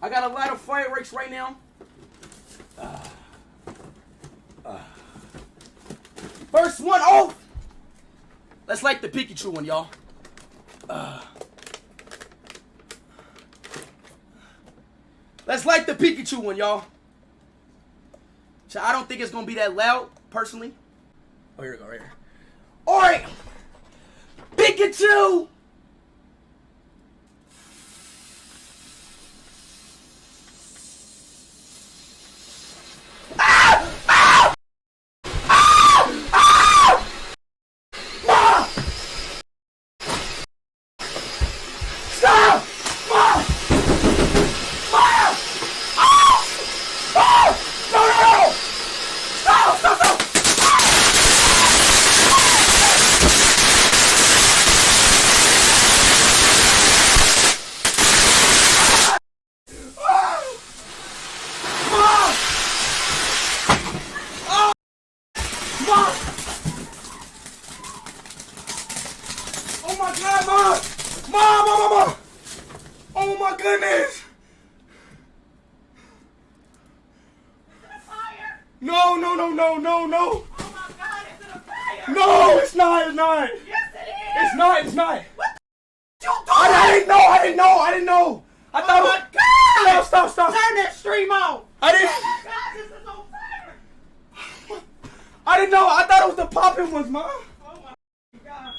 I got a lot of fireworks right now. First one off. Let's light the Pikachu one, y'all. Let's light the Pikachu one, y'all. I don't think it's gonna be that loud, personally. Oh, here we go, right here. All right, Pikachu. Oh my God, Mom! Oh my goodness! Is it a fire? No! Oh my God, is it a fire? No, it's not. Yes, it is. It's not. What the you doing? I didn't know. I Oh thought. my God! Stop. Turn that stream on. I didn't. Oh my God, this is on fire. I didn't know. I thought it was the popping ones, Mom. Oh my God.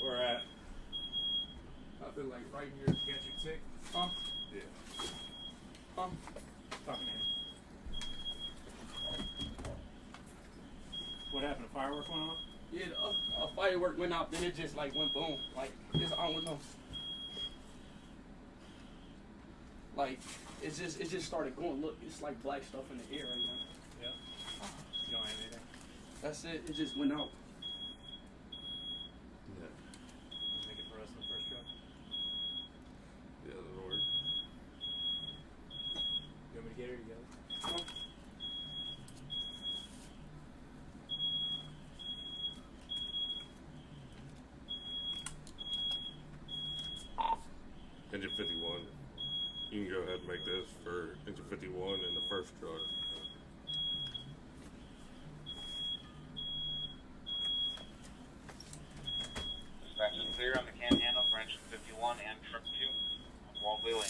Where at? I feel like right here. You got your tick? Huh? Yeah. Huh? Talking to him. What happened? A firework went off? Yeah, a firework went out, then it just like went boom. Like, I don't know. Like, it just started going. Look, it's like black stuff in the air right now. Yeah. You don't have anything? That's it. It just went out. Yeah. Make it for us in the first truck. Yeah, that'll work. You want me to get her? You got it? Huh? Engine 51. You can go ahead and make this for engine 51 in the first truck. Dispatch is clear on the can handle for engine 51 and truck 2 on Walkley Lane.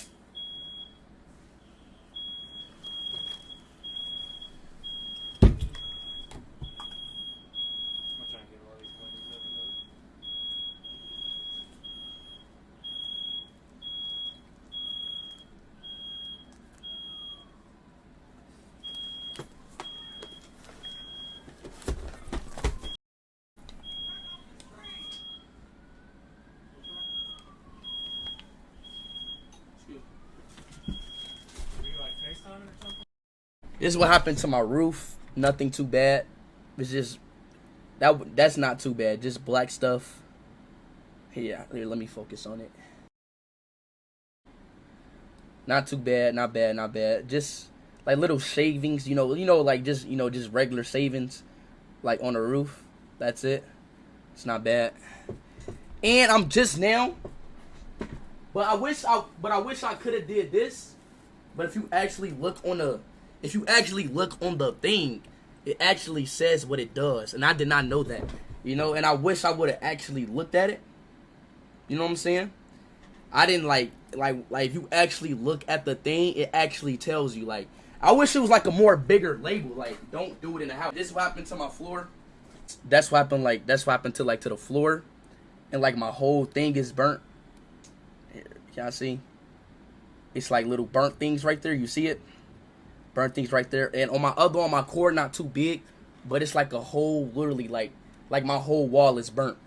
I'm trying to get all these windows opened up. Were you like FaceTiming or something? This is what happened to my roof. Nothing too bad. It's just that's not too bad. Just black stuff. Here, let me focus on it. Not too bad. Not bad. Just like little shavings. Like just regular shavings, like on the roof. That's it. It's not bad. And I'm just now. But I wish I could have did this. But if you actually look on the thing, it actually says what it does, and I did not know that. And I wish I would have actually looked at it. You know what I'm saying? I didn't like if you actually look at the thing, it actually tells you. Like, I wish it was like a more bigger label. Like, don't do it in the house. This is what happened to my floor. That's what happened. Like, that's what happened to the floor, and like my whole thing is burnt. Here, y'all see? It's like little burnt things right there. You see it? Burnt things right there. And on my cord, not too big, but it's like a whole, literally like my whole wall is burnt.